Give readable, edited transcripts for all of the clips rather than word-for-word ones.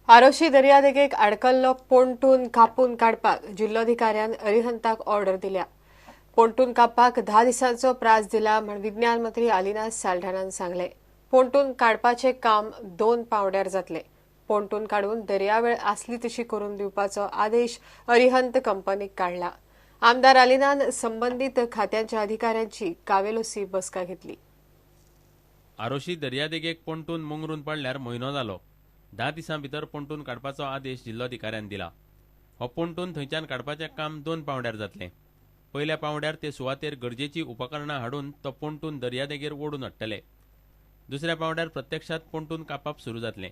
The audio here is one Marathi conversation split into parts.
आरोशी दर्यादेगेक आडकल्लो पोंटून कापून काडपाक जिल्लोधिकाऱ्यान अरिहंताक ऑर्डर दिल्या. पोंटून कापपाक 10 दिसांचो प्राझ दिला म्हण विज्ञान मंत्री आलिनाथ साल्ढाणान सांगले. पोंटून काडपाचे काम 2 पावंड्यार जातले. पोंटून काडून दर्यावेळ आसली तशी करून दिवपाचो आदेश अरिहंत कंपनीक काडला. आमदार आलिनान संबंधित खात्यांच्या अधिकाऱ्यांची कावेलोसी बसका घेतली. आरोशी दर्यादेगेक पोंटून मुंगरून पडल्यार म्हयनो जालो. 10 दिसां भितर पोंटून काडपाचो आदेश जिल्लोधिकाऱ्यान दिला. हो पोंटून थंयच्यान काडपाचें काम 2 पावंड्यार जातलें. पयल्या पावंड्यार ते सुवातेर गरजेची उपकरणां हाडून तो पोंटून दर्यादेगेर ओडून हाडटले. दुसऱ्या पावंड्यार प्रत्यक्षात पोंटून कापप सुरू जातलें.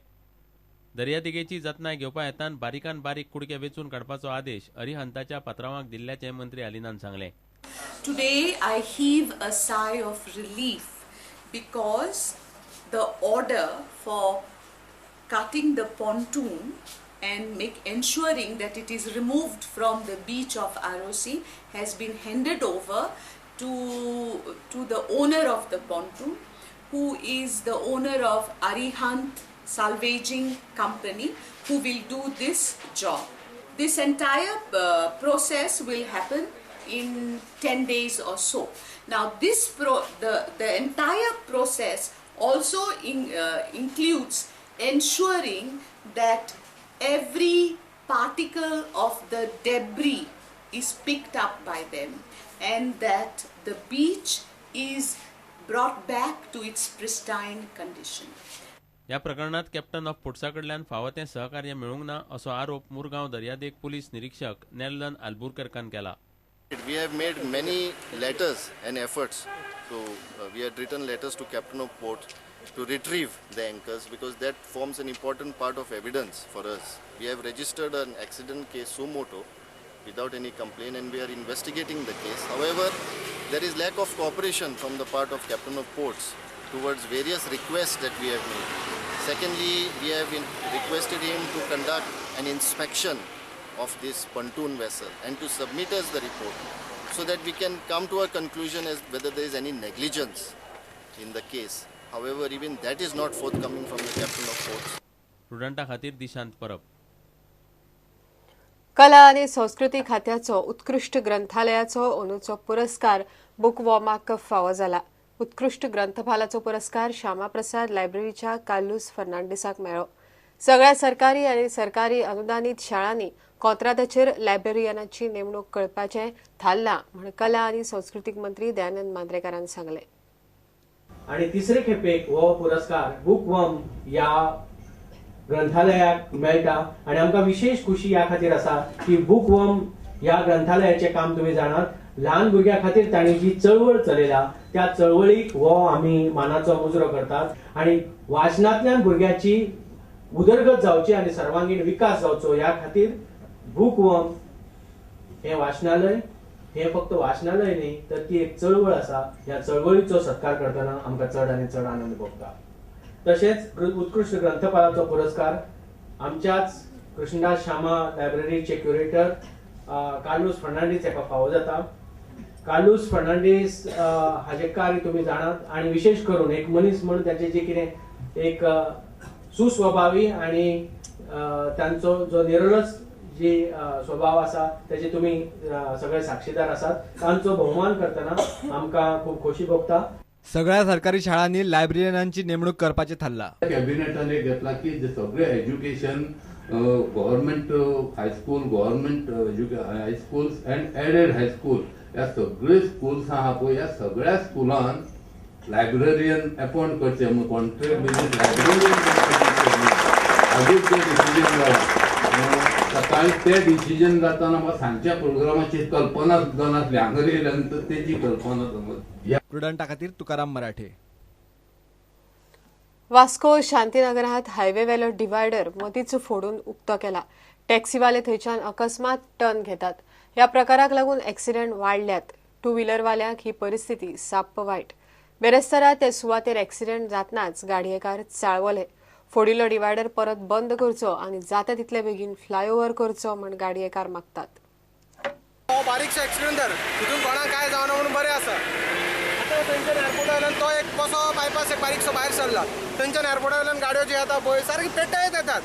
दर्यादेगेची जतनाय घेवपा हेतान बारीकान बारीक कुडके वेचून काडपाचो आदेश अरिहंताच्या पात्रांवाक दिल्ल्याचें मंत्री आलिनान सांगलें. Today I heave a sigh of relief because the order for cutting the pontoon and ensuring that it is removed from the beach of Arosi has been handed over to the owner of the pontoon, who is the owner of Arihant Salvaging Company, who will do this job. This entire process will happen in 10 days or so. Now the entire process also includes ensuring that every particle of the debris is picked up by them and that the beach is brought back to its pristine condition. ह्या प्रकरणात कॅप्टन ऑफ पुट्सा कडल्यान फावो तें सहकार्य मेळूंक ना असो आरोप मुरगांव दर्यादेग पुलीस निरीक्षक नेल्लन आल्बुरकर्कान केला. We have made many letters and efforts. So we had written letters to Captain of Port to retrieve the anchors because that forms an important part of evidence for us. We have registered an accident case suo motu without any complaint and we are investigating the case. However, there is lack of cooperation from the part of Captain of Ports towards various requests that we have made. Secondly, we have requested him to conduct an inspection of this pontoon vessel and to submit us the report so that we can come to a conclusion as whether there is any negligence in the case. However, even that is not forthcoming from the Captain of Ports. स्टुडंटा खातीर दिशांत परब. कला आणि संस्कृती खात्याचो उत्कृष्ट ग्रंथालयाचो अंदूचो पुरस्कार बुकवॉर्माक फावो जाला. उत्कृष्ट ग्रंथपालाचो पुरस्कार श्यामाप्रसाद लायब्ररीच्या कार्लोस फर्नांडिसाक मेळ्ळो. सगळ्या सरकारी आणि सरकारी अनुदानित शाळांनी कोंत्रादाचेर लायब्ररियनाची नेमणूक करपाचें थारलां म्हण कला आनी संस्कृतीक मंत्री दयानंद मांद्रेकारान सांगलें. आणि तिसरे खेपेक हो पुरस्कार बुकवर्म या ग्रंथालयाक मेळटा आणि आमकां विशेष खुशी ह्या खातीर आसा की बुकवर्म ह्या ग्रंथालयाचें काम तुम्ही जाणात. ल्हान भुरग्यां खातीर तांणी जी चळवळ चलयला त्या चळवळीक हो आमी मानाचो मुजरो करतात आणि वाचनांतल्यान भुरग्याची उदरगत जावची आणि सर्वांगीण विकास जावचो ह्या खातीर बुकवर्म हे वाचनालय हे फक्त वाचनालय न्ही तर ती एक चळवळ आसा. ह्या चळवळीचो सत्कार करतना आमकां चड आनी चड आनंद भोगता. तशेंच उत्कृष्ट ग्रंथपालाचो पुरस्कार आमच्याच कृष्णदास श्यामा लायब्ररीचे क्युरेटर कार्लोस फर्नांडीस हाका फावो जाता. कार्लोस फर्नांडीस हाचे कार्य तुम्ही जाणात आणि विशेष करून एक मनीस म्हणून त्याचे जे कितें एक सुस्वभावी आणि तांचो जो निरलस जी स्वभाव आसा त्याचे तुम्ही सगळे साक्षीदार आसात. तांचो भोवमान करतना आमकां खूब खोशी भोगता. सगळ्या सरकारी शाळांनी लायब्ररियनांची नेमणूक करपाचे थारला. कॅबिनेटान एक घेतला की सगळे education government high school government high schools and aided high school ह्या सगळे स्कूल्स आहा पळय ह्या सगळ्या स्कुलान लायब्ररियन अपॉइंट करचे कॉन्ट्रॅक्ट बेजीस लायब्ररियन आजूच ते डिसिजन जाला. सकाळी ते डिसिजन जाताना म्हाका सांजच्या प्रोग्रामाची कल्पना सुद्दां नासली हांगा येयल्यानंतर तेजी कल्पना समज. स्टुडंटा खातीर तुकाराम मराठे. वास्को शांतीनगरात हायवे वेलो डिवायडर मदींच फोडून उक्तो केला. टॅक्सीवाले थंयच्यान अकस्मात टर्न घेतात. ह्या प्रकाराक लागून ॲक्सिडेंट वाडल्यात. 2 व्हिलरवाल्यांक ही परिस्थिती साप्प वायट. बेरेस्तारा ते सुवातेर ॲक्सिडेंट जातनाच गाडयेकार चाळवले. फोडिल्लो डिवायडर परत बंद करचो आणि जाता तितले बेगीन फ्लायओव्हर करचो म्हण गाडयेकार मागतात. बारीकशे ॲक्सिडेंट तर तितून कोणाक काय जावना म्हणून बरें आसा. आतां थंयच्यान एअरपोर्टा वयल्यान तो एक कसो बायपास एक बारीकसो भायर सरला. थंयच्यान एअरपोर्टा वयल्यान गाडयो ज्यो येता पळय सारकी पेट्टायत येतात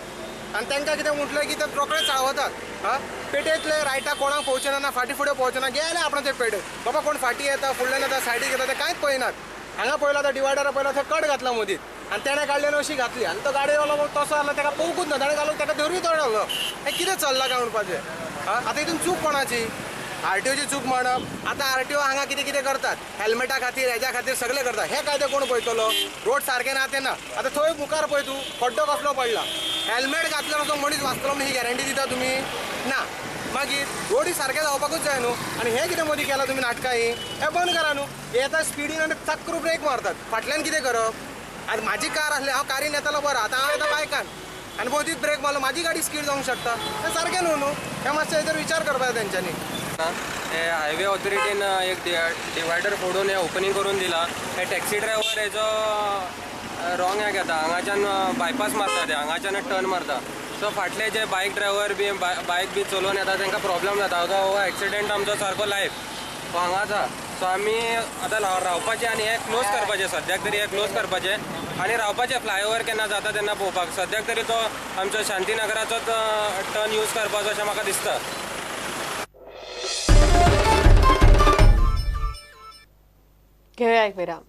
आनी तांकां कितें म्हटलें की ते रोखडे चाळवतात हां पेटेंतले रायटा कोणाक पोवचेना ना फाटी फुडें पोवचेना गेले आपण ते पेटेंत बाबा कोण फाटी येता फुडल्यान येता सायडीक येता ते कांयच पळयनात हांगा पळयला तो डिवायडरा पळयला थंय कट घातला मदींत आनी तेणें काडलेली अशी घातली आनी तो गाडयेवालो तसो आसलो ताका पळोवंकूच ना ताणें घालून ताका धरूय तोडलो हें कितें चल्लां काय म्हणपाचें हां आतां हितून चूक कोणाची आरटीओची चूक म्हणप आतां आरटीओ हांगा कितें कितें करतात हेल्मेटा खातीर हेज्या खातीर सगळें करतात हे कायदे कोण पळयतलो रोड सारके ना ते ना आतां थंय मुखार पळय तूं खड्डो कसलो पडला हेल्मेट घातल्यार असो मनीस वाचतलो म्हणून ही गॅरंटी दिता तुमी ना मागीर रोडी सारके जावपाकूच जाय न्हू आनी हें कितें मदीं केलां तुमी नाटकां ही हें बंद करा न्हू येता स्पिडीन आनी चक्रू ब्रेक मारतात फाटल्यान कितें करप आतां म्हाजी कार आसली हांव कारीन येतालो बरो आतां हांव येता बायकान आनी मदींच ब्रेक मारलो म्हाजी गाडी स्पीड जावंक शकता हें सारकें न्हू हें मातशें हेजेर विचार करपाक जाय तेंच्यांनी हे हायवे ऑथॉरिटीन एक डिवायडर फोडून हे ओपनिंग करून दिला हे टॅक्सी ड्रायव्हर हेजो रॉंग हे घेता हांगाच्यान बायपास मारता ते हांगाच्यान टर्न मारता सो फाटले जे बायक ड्रायव्हर बी बायक बी चलोवन येता तांकां प्रॉब्लेम जाता हो एक्सिडेंट आमचो सारको लायफ तो हांगा आसा सो आमी आतां रावपाचें आनी हें क्लोज करपाचें सद्याक तरी हें क्लोज करपाचें आनी रावपाचें फ्लायओवर केन्ना जाता तेन्ना पळोवपाक सद्याक तरी तो आमचो शांतीनगराचोच टर्न यूज करपाचो अशें म्हाका दिसता घेऊया एक विराम.